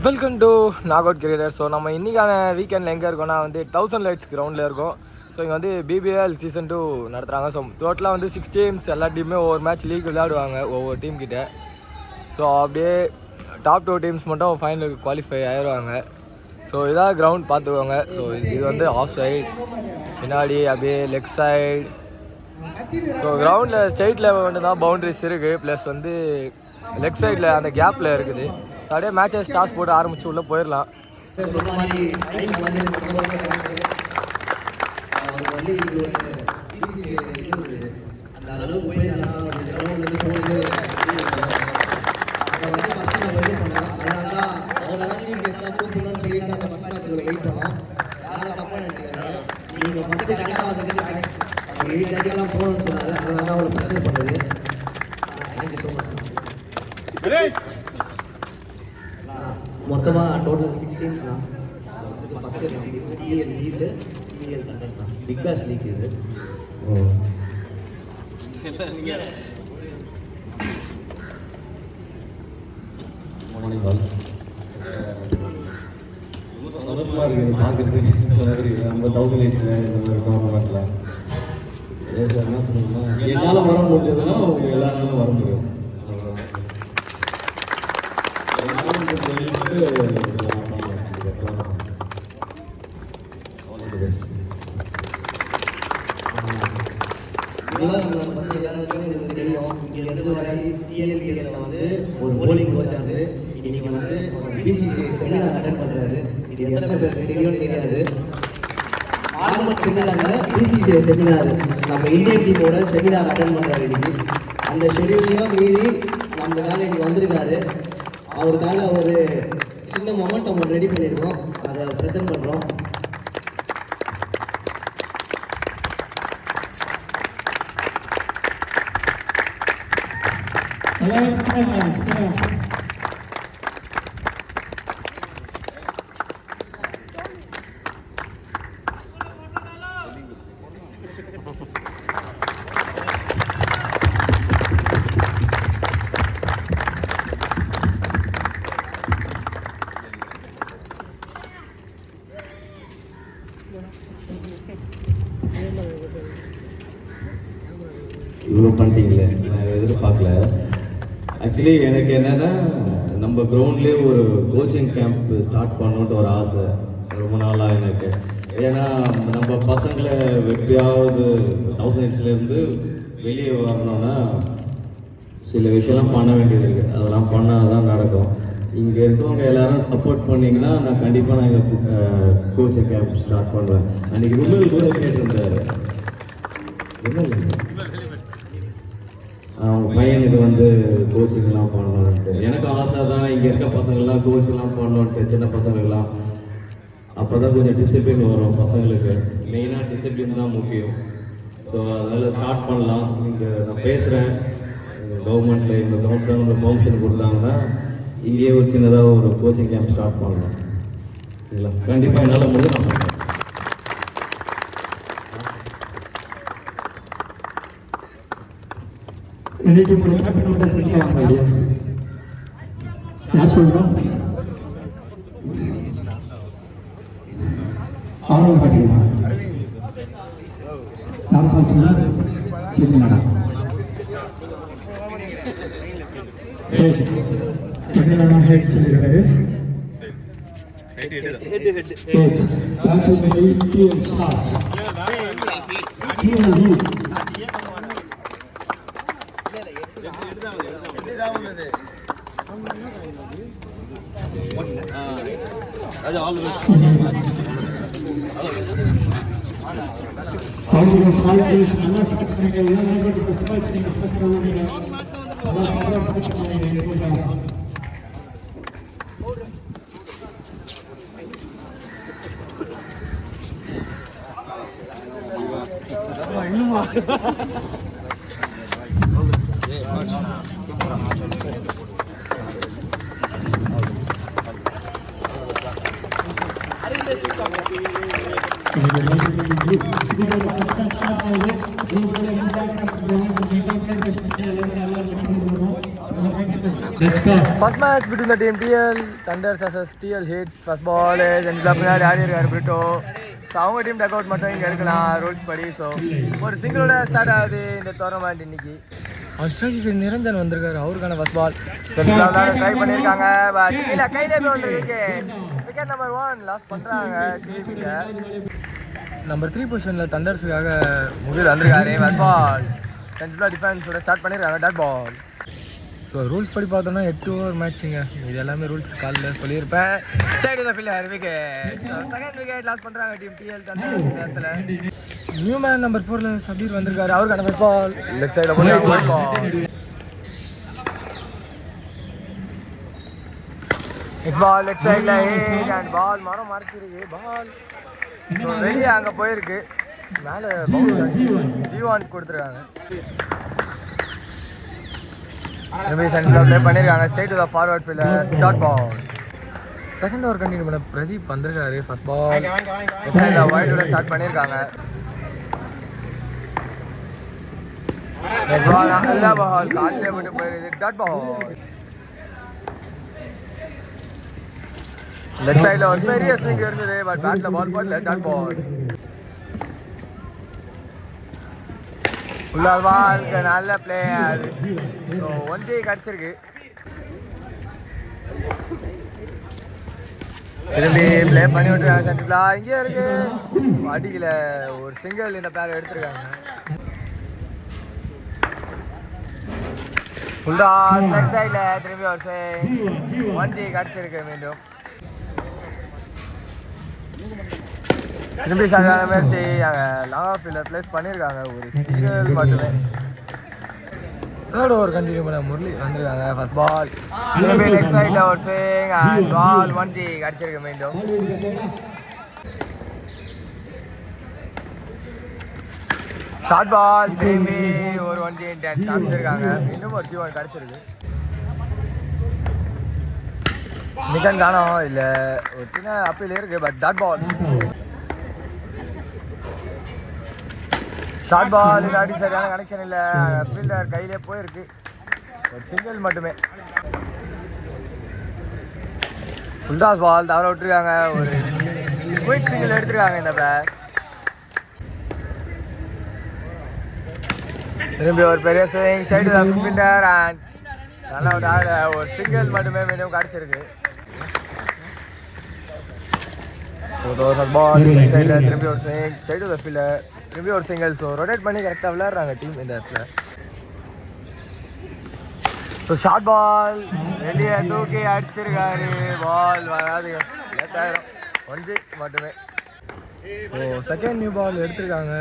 Welcome to knock out cricketer. So நம்ம இன்றைக்கான வீக்கெண்டில் எங்கே இருக்கோம்னா வந்து 1000 லைட்ஸ் கிரவுண்டில் இருக்கோம். ஸோ இங்கே வந்து BBL சீசன் 2 நடத்துகிறாங்க. ஸோ டோட்டலாக வந்து 6 டீம்ஸ் எல்லா டீமுமே ஒவ்வொரு மேட்ச் லீக் விளையாடுவாங்க ஒவ்வொரு டீம் கிட்ட. ஸோ அப்படியே டாப் 2 டீம்ஸ் மட்டும் ஃபைனலுக்கு குவாலிஃபை ஆயிடுவாங்க. ஸோ இதான் கிரவுண்ட் பார்த்துக்கோங்க. ஸோ இது வந்து ஆஃப் சைடு, பின்னாடி அப்படியே லெக் சைடு. ஸோ கிரவுண்டில் ஸ்ட்ரெயிட்டில் மட்டும் தான் பவுண்ட்ரிஸ் இருக்குது, ப்ளஸ் வந்து லெக் சைடில் அந்த கேப்பில் இருக்குது. அப்படியே மேட்சை ஸ்டார்ஸ் போட்டு ஆரம்பிச்சு உள்ளே போயிடலாம். மொத்தமாக டோட்டல் 6 டீம்ஸ்ண்ணா. ஃபஸ்ட்டு PL லீடு, PL கண்டஸ்ட்ண்ணா. பிக் பேஷ் லீக் இது. சந்தோஷமாக இருக்குது பார்க்குறதுக்கு. நம்ம 1000 லைட்ஸில் இந்த மாதிரி டோர்னமெண்ட்டில் என்ன சொல்லணும்னா, என்னால் வர முடிஞ்சதுன்னா அவங்க எல்லாருமே வர முடியும். ஒரு போலிங் கோச்சாரு இன்னைக்கு வந்து BCCI செமினார் அட்டென்ட் பண்றாரு. இது எத்தனை பேருக்கு தெரியும்னு தெரியாது. ஆர்மட் செமினார்ல BCCI செமினார் நம்ம இந்தியன் டீமோட செமினார் அட்டென்ட் பண்றாரு இன்னைக்கு. அந்த ஷெடியூலையும் மீறி நம்மளால இன்னைக்கு வந்திருக்காரு. அவருக்காக ஒரு சின்ன மொமெண்ட் நம்ம ரெடி பண்ணியிருக்கோம், அதை ப்ரெசென்ட் பண்ணுறோம். இவ்வளோ பண்ணிட்டீங்களே, நான் எதிர்பார்க்கல. ஆக்சுவலி எனக்கு என்னென்னா, நம்ம கிரவுண்ட்லேயே ஒரு கோச்சிங் கேம்ப் ஸ்டார்ட் பண்ணணுன்ட்டு ஒரு ஆசை ரொம்ப நாளாக எனக்கு. ஏன்னா நம்ம பசங்களை எப்படியாவது 1000 லைட்ஸ்லேருந்து வெளியே வரணும்னா சில விஷயம்லாம் பண்ண வேண்டியது இருக்குது. அதெல்லாம் பண்ணால் தான் நடக்கும். இங்கே இருக்கவங்க எல்லாரும் சப்போர்ட் பண்ணிங்கன்னா நான் கண்டிப்பாக நான் எங்கள் கோச்சிங் கேம்ப் ஸ்டார்ட் பண்ணுவேன். அன்றைக்கி விமல் கூட கேட்டிருந்தாரு, அவங்க பையனுக்கு வந்து கோச்சிங்லாம் பண்ணணுன்ட்டு. எனக்கு ஆசை தான் இங்கே இருக்க பசங்கள்லாம் கோச்சிங்லாம் பண்ணணுன்ட்டு, சின்ன பசங்களுக்கெல்லாம். அப்போ தான் கொஞ்சம் டிசிப்ளின் வரும் பசங்களுக்கு. மெயினாக டிசிப்ளின் தான் முக்கியம். ஸோ அதனால் ஸ்டார்ட் பண்ணலாம். இங்கே நான் பேசுகிறேன், கவர்மெண்ட்டில் எங்கள் கவுன்சிலர் உங்களுக்கு பர்மிஷன் கொடுத்தாங்கன்னா இங்கேயே ஒரு சின்னதாக ஒரு கோச்சிங் கேம்ப் ஸ்டார்ட் பண்ணலாம். இல்லை கண்டிப்பாக என்னால் முடியும், நான் பண்ணுறேன். யார் சொல்றோம்? ஆர்வம் காட்டுறீங்களா? யார் கால்ச்சுங்களா? சரி மேடம். செகண்ட் ஹெட் சொல்லியிருக்காரு. First match between the team TL Thunders vs TL Heat. First ball is and பின்னாடி ஆடி இருக்காரு பிரிட்டோ. ஸோ அவங்க டீம் டக் அவுட் மட்டும் இங்கே எடுக்கலாம் ரூல்ஸ் படி. ஸோ ஒரு சிங்கிளோட ஸ்டார்ட் ஆகுது இந்த டோர்னமெண்ட் இன்னைக்கு. ஆஸ்திரேலியா நிரஞ்சன் வந்திருக்காரு, அவருக்கான ஃபர்ஸ்ட் பால் ட்ரை பண்ணியிருக்காங்க. கீழே கையிலே போய் வந்துருக்கு. விக்கெட் நம்பர் 1 லாஸ் பண்ணுறாங்க டிவியில். நம்பர் 3 பொசிஷனில் தண்டர்ஸுக்காக முகில் வந்திருக்காரு. ஃபர்ஸ்ட் பால் சென்சிபிளாக டிஃபென்ஸோட ஸ்டார்ட் பண்ணியிருக்காங்க. Dot ball. ஸோ ரூல்ஸ் படி பார்த்தோன்னா 8 ஓவர் மேட்ச்சுங்க. இது எல்லாமே ரூல்ஸ் காலில் சொல்லியிருப்பேன். சைடு தான் fielder wicket. Second wicket loss பண்ணுறாங்க டீம் டிஎல் தண்டர்ஸ் இந்த இடத்துல. நியூ மேன் நம்பர் 4ல சபீர் வந்திருக்காரு, அவருக்கான ஃபர்ஸ்ட் பால் லெஃப்ட் சைடில் போய் wide ball. Next ball left சைடில் ஹிட் அண்ட் பால் மரம் மறைச்சிருக்கு. பால் வெளியே அங்கே போயிருக்கு. மேலே ஜீவான் கொடுத்துருக்காங்க. சென்டரில் ப்ளே பண்ணியிருக்காங்க. Straight to the forward fielder short ball. Second over continue பண்ண பிரதீப் வந்திருக்காரு. ஃபர்ஸ்ட் பால் லெஃப்ட் சைடில் ஒயிட்டோட ஸ்டார்ட் பண்ணியிருக்காங்க. நல்ல பால் காலிலே போட்டு போயிருது. Dot ball. லெஃப்ட் சைடில் ஒரு பெரிய ஸ்விங் இருந்தது, பட் பேட்டில் பால் போடல. Dot ball. உள்ளால் பால் நல்ல பிளேயர். ஸோ 1 கிடச்சிருக்கு. திரும்பி ப்ளே பண்ணி விட்டுருக்காங்க. சென்ட்ரலா இங்கே இருக்கு, அடிக்கல. ஒரு சிங்கிள் இந்த பேர் எடுத்துருக்காங்க. ஃபுல்லாக லெஃப்ட் சைடில் திரும்பி ஒரு 1 கிடச்சிருக்கு. மீண்டும் திரும்பி சரியான முயற்சி. லாங் ஆஃப் ஃபீல்டர் ப்ளேஸ் பண்ணியிருக்காங்க. ஒரு சிங்கிள் மட்டுமே. தேர்ட் ஓவர் கண்டினியூ பண்ண முரளி வந்திருக்காங்க. ஃபர்ஸ்ட் பால் திரும்பி லெஃப்ட் சைடில் ஒரு ஸ்விங் அண்ட் பால் 1 கிடச்சிருக்கு. மீண்டும் ஷார்ட் பால் திரும்பி ஒரு 1 காமிச்சிருக்காங்க. மீண்டும் ஒரு 1 கிடச்சிருக்கு. நிகன் காணோம் இல்லை, ஒரு சின்ன அப்பீல் இருக்கு. But dot ball. Short ball இல்லாட்டி சரியான கனெக்ஷன் இல்லை. ஃபீல்டர் கையிலே போயிருக்கு. ஒரு சிங்கிள் மட்டுமே. ஃபுல் டாஸ் பால் தவற விட்டுருக்காங்க. ஒரு குயிக் சிங்கிள் எடுத்துருக்காங்க இந்த பேர். திரும்பி ஒரு பெரிய ஸ்விங் சைடு ஃபீல்டர் அண்ட் நல்லா ஒரு சிங்கிள் மட்டுமே மீண்டும் கிடச்சிருக்கு. பால் சைடில் திரும்பி ஒரு ஸ்விங் சைடு ஃபீல்டர் திரும்பி ஒரு சிங்கிள். ஸோ ரொட்டேட் பண்ணி கரெக்டாக விளையாடுறாங்க டீம் இந்த இடத்துல. ஸோ ஷார்ட் பால் வெளியே தூக்கி அடிச்சிருக்காரு. பால் வராது, லேட் ஆகிடும். 1 மட்டுமே. ஸோ செகண்ட் நியூ பால் எடுத்திருக்காங்க.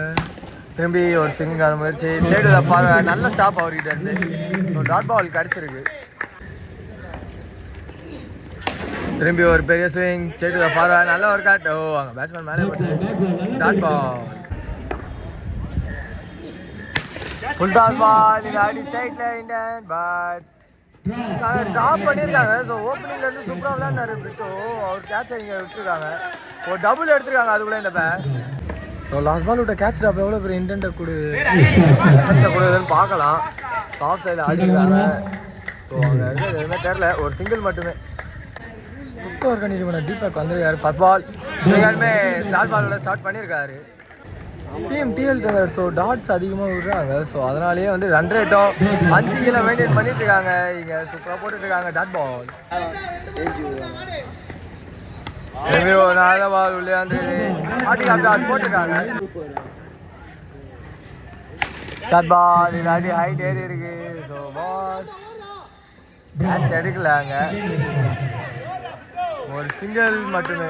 திரும்பி ஒரு சிங்கிள் முயற்சி சைடு பாருங்க. நல்ல ஸ்டாப் அவர்கிட்ட இருந்து. ஸோ டாட் பால் கிடச்சிருக்கு. திரும்பி ஒரு பெரிய ஸ்விங் சைடு பாருங்க. நல்ல ஒரு காட். ஓ அங்கே பேட்ஸ்மேன் மேலே போட்டு dot ball. Full toss ball இது அடி சைடில் இண்டியன் பட் ட்ராப் பண்ணியிருக்காங்க. ஸோ ஓப்பனிங்லேருந்து சூப்பராக விளையாண்டாரு பிரிட்டோ. அவர் கேட்சை இங்கே விட்டுருக்காங்க. ஒரு டபுள் எடுத்துருக்காங்க அதுக்குள்ளே இந்த பேர். ஸோ லாஸ்ட் பால் விட்ட கேட்ச் ட்ராப் எவ்வளோ பெரிய இன்டென்ட்டை கொடுக்குதுன்னு பார்க்கலாம். ஆஃப் சைடில் ஆடிருக்காங்க. ஸோ அங்கே இருக்கிறது எதுவுமே தெரில. ஒரு சிங்கிள் மட்டுமே. 5th ஓவர் கண்டினியூ பண்ண தீபக் வந்திருக்காரு. ஃபர்ஸ்ட் பால் எல்லாருமே டாட் பாலோட ஸ்டார்ட் பண்ணியிருக்காரு team TL thunders. So dots அதிகமாக விடுறாங்க. ஸோ அதனாலேயே வந்து ரன் ரேட்டும் 5 கீழே மெயின்டைன் பண்ணிட்டு இருக்காங்க. இங்கே சூப்பராக போட்டுட்டு இருக்காங்க. டாட் பால் நல்ல பால் உள்ளே வந்து டாட் போட்டுருக்காங்க. ஷார்ட் பால் இல்லாட்டி ஹைட் ஏறி இருக்கு. ஸோ பால் கேட்ச் எடுக்கலாங்க. ஒரு சிங்கிள் மட்டுமே.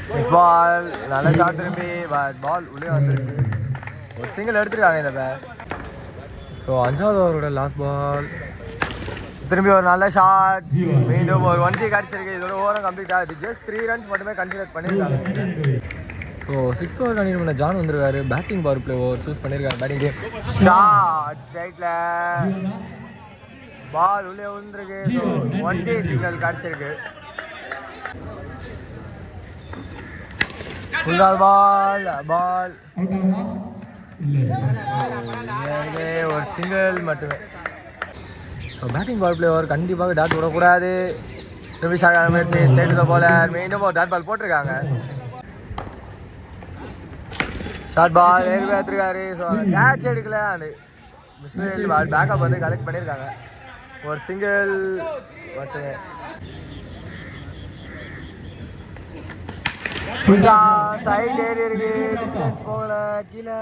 நெக்ஸ்ட் பால் நல்ல ஷாட் திரும்பி பட் பால் உள்ளே வந்துருக்கு. ஒரு சிங்கிள் எடுத்துருக்காங்க இந்த பேர். ஸோ 5வது ஓவரோட லாஸ்ட் பால் திரும்பி ஒரு நல்ல ஷாட். மீண்டும் ஒரு 1 கிடச்சிருக்கு. இதோட ஓவரும் கம்ப்ளீட் ஆகுது. ஜஸ்ட் 3 ரன்ஸ் மட்டுமே கன்சிடர் பண்ணியிருக்காங்க. ஸோ 6th ஓவர் கண்டினியூ பண்ண ஜான் வந்திருக்காரு. Batting power play over choose பண்ணியிருக்காங்க. பேட்டிங் டீம் ஷாட் ஸ்ட்ரைட்டில் பால் உள்ளே விழுந்துருக்கு. 1 சிக்னல் கிடச்சிருக்கு. பால் ஒரு சிங்கிள் மட்டுமே. So batting power play over கண்டிப்பாக டாட் விடக்கூடாது. ஸ்டேட் போல மீண்டும் ஒரு டாட் பால் போட்டிருக்காங்க. ஷார்ட் பால் ஏறி பார்த்துருக்காரு. ஸோ கேட்ச் எடுக்கல. அது மிஸ்ஃபீல்ட் பால் பேக்கப் வந்து கலெக்ட் பண்ணியிருக்காங்க. ஒரு சிங்கிள் மட்டுமே. சைட் ஏறி இருக்கு. போகல கீழே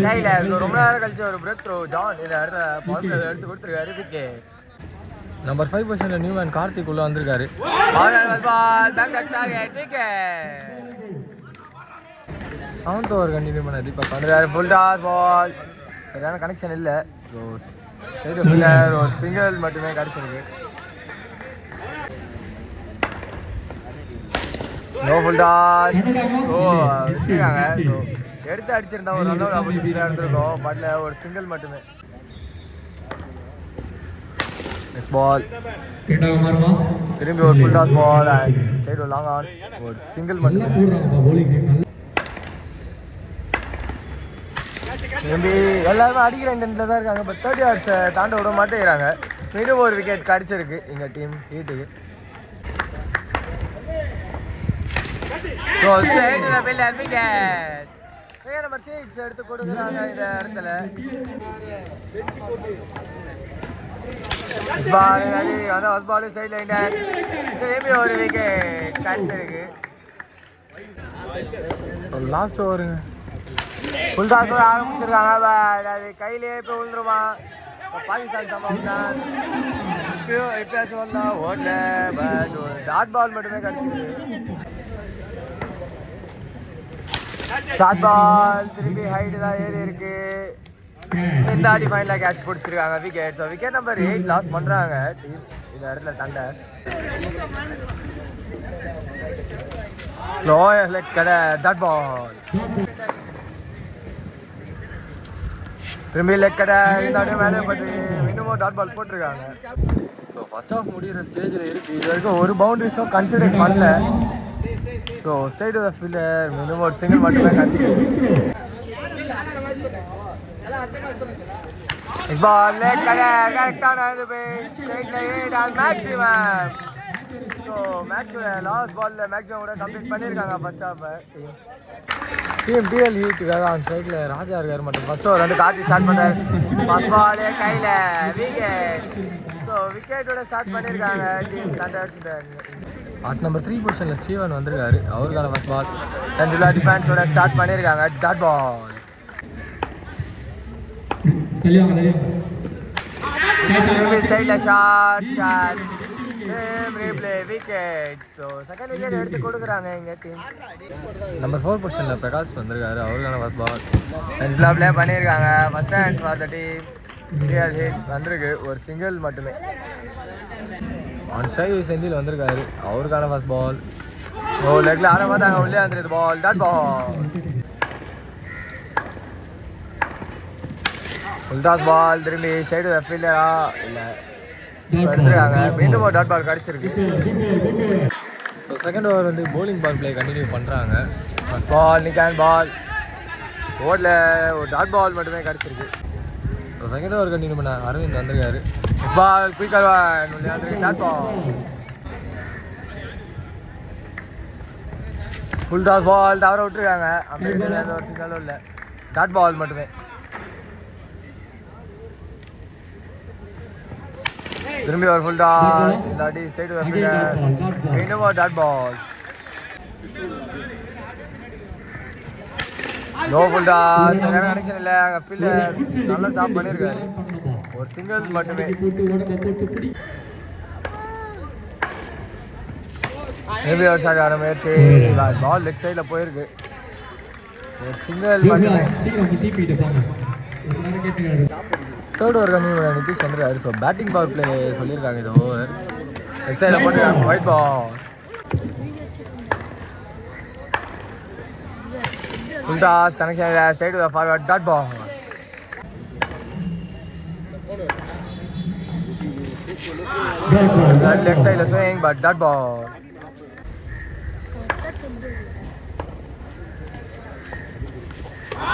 கையில். ரொம்ப நேரம் கழிச்சு ஒரு பிரேக் த்ரோ ஜான் இந்த இடத்துல பால் எடுத்து கொடுத்துருக்காரு. விக்கெட். நம்பர் 5 பொசிஷனில் நியூமேன் கார்த்திக் உள்ள வந்திருக்காரு. செவன்த் ஓவர் கண்டினியூ பண்ண தீபக் வந்துருக்காரு. Full toss ball. சரியான கனெக்ஷன் இல்லை. ஸோ சைடு ஃபீல்டர் ஒரு சிங்கிள் மட்டுமே கிடச்சிருக்கு. No full toss. ஓ வச்சுருக்காங்க. ஸோ எடுத்து அடிச்சிருந்தா ஒரு நல்ல ஆப்பர்ச்சுனிட்டியாக இருந்திருக்கும். பட்ல ஒரு சிங்கிள் மட்டுமே. நெக்ஸ்ட் பால் திரும்பி ஒரு ஃபுல் டாஸ் பால். சைடு ஒரு லாங் ஆன். ஒரு சிங்கிள் மட்டுமே. திரும்பி எல்லாருமே அடிக்கிற இன்டென்ட்ல தான் இருக்காங்க. பட் 30 yards தாண்ட விட மாட்டேங்கிறாங்க. மீண்டும் ஒரு விக்கெட் கிடச்சிருக்கு எங்கள் டீம் ஹீட்டுக்கு. So wicket. நம்பர் 6 எடுத்து கொடுக்குறாங்க இந்த இடத்துல. பால் சைட்ல திரும்பி ஒரு விக்கெட் கிடச்சிருக்கு. லாஸ்ட் ஓவருங்க. ஃபுல் டாஸ் ஆரம்பிச்சிருக்காங்க. அது கையிலே போய் விழுந்துருமா. பாகிஸ்தான் சம்பவம் தான். எப்பயாச்சும் வந்தா ஓடல. பட் ஒரு டாட் பால் மட்டுமே கிடச்சிருக்கு. ஷார்ட் பால் திரும்பி ஹைட்டு தான் ஏறி இருக்கு. இந்த ஆடி ஃபைனலாக கேட்ச் பிடிச்சிருக்காங்க. Wicket. So wicket number 8 loss பண்ணுறாங்க டீம் இந்த இடத்துல. தண்டர் ஸ்லோ லெக் கடை டாட் பால். திரும்பி லெக் கடை இந்த ஆடியோ மேலே பட்டு இன்னமும் டாட் பால் போட்டிருக்காங்க. ஸோ ஃபர்ஸ்ட் ஆஃப் முடிகிற ஸ்டேஜில் இருக்குது. இது வரைக்கும் ஒரு பவுண்டரிஸும் கன்சிடர் பண்ணல. So state of fielder minimum ஒரு சிங்கிள் மட்டுமே கன்சிடர். பால் லெக் கடை கரெக்டான இது மேக்ஸிமம். ஸோ மேட்சோட லாஸ்ட் பாலில் மேக்ஸிமம் கூட கம்ப்ளீட் பண்ணியிருக்காங்க ஃபர்ஸ்ட் ஆஃப். டீம் டிஎல் ஹீட்டுக்காக அந்த சைடில் ராஜா இருக்கார். மட்டும் ஃபர்ஸ்ட் ஓவர் வந்து கார்த்தி ஸ்டார்ட் பண்ணார். ஃபர்ஸ்ட் பால் கையில் விக்கெட். ஸோ விக்கெட்டோட ஸ்டார்ட் பண்ணியிருக்காங்க டீம் தண்டர். ஆட் நம்பர் 3 பொசிஷனில் ஸ்டீவன் வந்திருக்காரு. அவருக்கான ஃபர்ஸ்ட் பால். சென்ட்ரல் டிஃபென்ஸோட ஸ்டார்ட் பண்ணியிருக்காங்க. டாட் பால். ஸ்டைலில் short replay wicket. So second wicket எடுத்து கொடுக்குறாங்க எங்கள் டீம். நம்பர் 4 பொசிஷனில் பிரகாஷ் வந்திருக்காரு. அவருக்கான ஃபர்ஸ்ட் பால். சென்ட்ரலாக ப்ளே பண்ணியிருக்காங்க. First hand for the team. India hit வந்திருக்கு. ஒரு சிங்கிள் மட்டுமே. ஆன் ஸ்ட்ரைக் செந்தில் வந்திருக்காரு. அவருக்கான ஃபர்ஸ்ட் பால். ஓ லெக்கில் ஆட பார்த்தாங்க. உள்ளே வந்துருது ball. Dot ball. Full toss ball. திரும்பி சைடு ஃபீல்டரா இல்லை வந்துருக்காங்க. மீண்டும் ஒரு டாட் பால் கிடச்சிருக்கு. ஸோ செகண்ட் ஓவர் வந்து போலிங் பால் பிளே கண்டினியூ பண்ணுறாங்க. ஃபர்ஸ்ட் பால் நிக்கான் பால். ஓடல. ஒரு டாட் பால் மட்டுமே கிடச்சிருக்கு. ஸோ செகண்ட் ஓவர் கண்டினியூ பண்ண அரவிந்த் வந்திருக்காரு. பால் குயிக்காக dot ball. Full toss ball தவற விட்டுருக்காங்க. அப்படியே ஒரு சிக்னலும் இல்லை. டாட் பால் மட்டுமே. திரும்பி ஒரு ஃபுல் டாஸ். இல்லாட்டி சைடு மீண்டும் ஒரு dot ball. No full toss. Connection இல்லை. அங்கே ஃபீல்டர் நல்லா ஸ்டாப் பண்ணியிருக்காரு. ஒரு சிங்கிள் மட்டுமே. ஹெவி ஓவர் ஷாட் ஆன முயற்சி. பால் லெக் சைடில் போயிருக்கு. ஒரு சிங்கிள் மட்டுமே. தேர்ட் ஓவர் கண்டினியூ நிதிஷ் வந்துருக்காரு. ஸோ பேட்டிங் பவர் பிளே சொல்லியிருக்காங்க. இது ஓவர் லெக் சைடில் போட்டுருக்காங்க. Wide ball. Full toss connection side forward dot ball. Left சைடில் ஸ்விங் பட் டாட் பால்.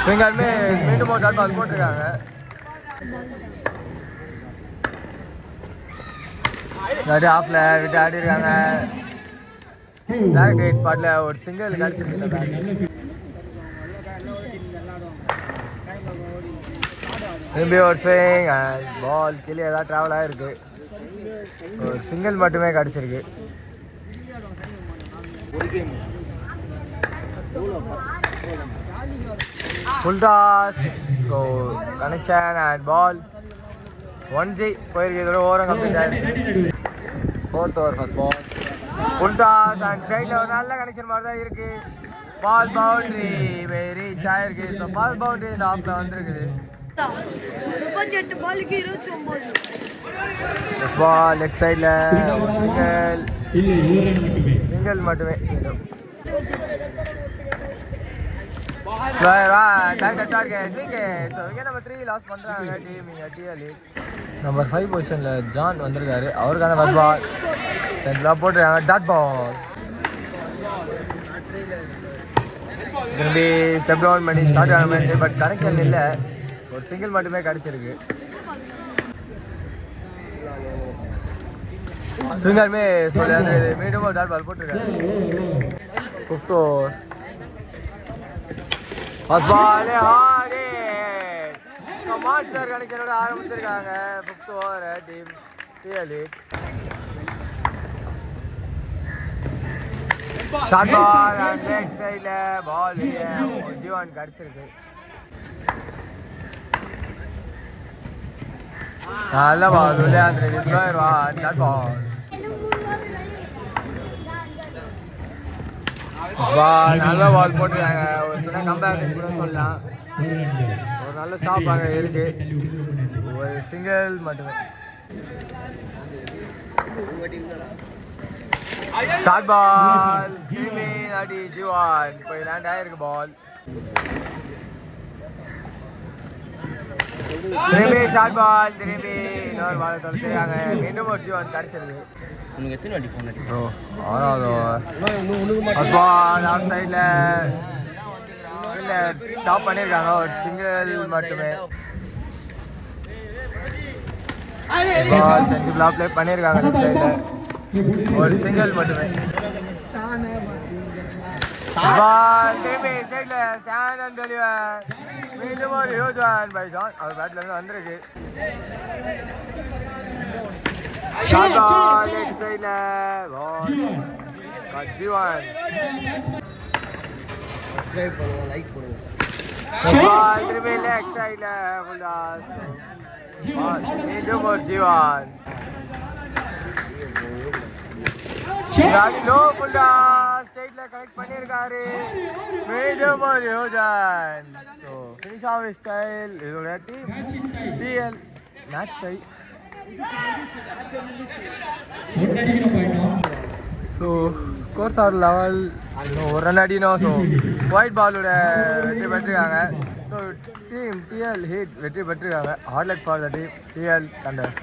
இவங்களுமே மீண்டும் ஒரு டாட் பால் போட்டிருக்காங்க. நிறைய ஆஃப்ல விட்டு ஆடி இருக்காங்க. டேரக்ட் ஹிட் பாட்டில் ஒரு சிங்கிள் கிடச்சிருக்கு. திரும்பி ஒரு ஸ்விங் அண்ட் பால் கீழே ஏதாவது ட்ராவல் ஆகிருக்கு. ஒரு சிங்கிள் மட்டுமே கிடச்சிருக்கு. Full toss. So connection and ball 1G போயிருக்கு. இதோட ஓரம் கம்ப்ளீட் ஆகிருக்கு. 4th over first ball. Full toss and ஸ்ட்ரைட்டில் ஒரு நல்ல கனெக்ஷன் மாதிரி தான் இருக்குது. பால் பவுண்ட்ரி ரீச் ஆகிருக்கு. ஸோ பால் பவுண்ட்ரி இந்த ஆஃபில் வந்துருக்குது. 38 பாலுக்கு 29. பால் லெஃப்ட் சைடில் சிங்கிள் மட்டுமே. நம்பர் 3 லாஸ் பண்ணுறாங்க டீம் இங்கே டிஎல். நம்பர் 5 பொசிஷனில் ஜான் வந்திருக்காரு. அவருக்கான ஃபர்ஸ்ட் பால் சென்டராக போட்டுருக்காங்க. டாட் பால் திரும்பி ஸ்டெப் டவுன் பண்ணி ஸ்டார்ட் ஆன மாதிரி. பட் கனெக்ஷன் இல்லை. ஒரு சிங்கிள் மட்டுமே கிடச்சிருக்கு. சிங்கருமே சொல்லியாந்து மீண்டும் ஒரு டாட் பால் போட்டிருக்காரு. 5th ஓவர் ஃபர்ஸ்ட் பால் ஆடி மாஸ்டர் கனெக்ஷனோட ஆரம்பிச்சிருக்காங்க. 5th over team TL. Short ball and leg சைடில் பால் ஜீவான் கிடச்சிருக்கு. நல்ல பால் விளையாண்டுருக்கு. Slower dot ball. நல்ல பால் போட்டுருக்காங்க. ஒரு சின்ன கம்பேக் கூட சொல்லலாம். ஒரு நல்ல ஸ்டாப் அங்கே இருக்கு. ஒரு சிங்கிள் மட்டுமே. ஷார்ட் பால் திரும்பி அடி ஜீவான் போய் லேண்ட் ஆகிருக்கு. பால் திரும்பி ஷார்ட் பால் திரும்பி இன்னொரு பால் தொலைச்சிருக்காங்க. மீண்டும் ஒரு ஜீவான் கிடச்சிருக்கு. ஸோ 6வது ஓவர் பால் ஆஃப் சைடில் இல்லை ஸ்டாப் பண்ணியிருக்காங்க. ஒரு சிங்கிள் மட்டுமே. பால் செஞ்சுலாம் ப்ளே பண்ணியிருக்காங்க. லெஃப்ட் சைடில் ஒரு சிங்கிள் மட்டுமே. பால் திரும்பி சைடில் ஸ்டாண்ட் அண்ட் டெலிவர். மீண்டும் ஒரு யோஜான் பை ஜான். அவர் பேட்லேருந்து வந்திருக்கு. ஷார்ட் பால் லெஃப்ட் சைடில் பால் ஜீவான். பால் திரும்பி லெஃப்ட் சைடில் ஃபுல் டாஸ். மீண்டும் ஒரு ஜீவான். லோ ஃபுல் டாஸ் ஸ்ட்ரைட்டில் கனெக்ட் பண்ணியிருக்காரு. மீண்டும் ஒரு யோஜன். So finish off style. இதோட team DL match tie. So scores are level. ஒரு ரன் அடினோம். ஸோ ஒயிட் பாலோட வெற்றி பெற்றிருக்காங்க. ஸோ டீம் டிஎல் ஹிட் வெற்றி பெற்றிருக்காங்க. Hard luck for the team TL thunders.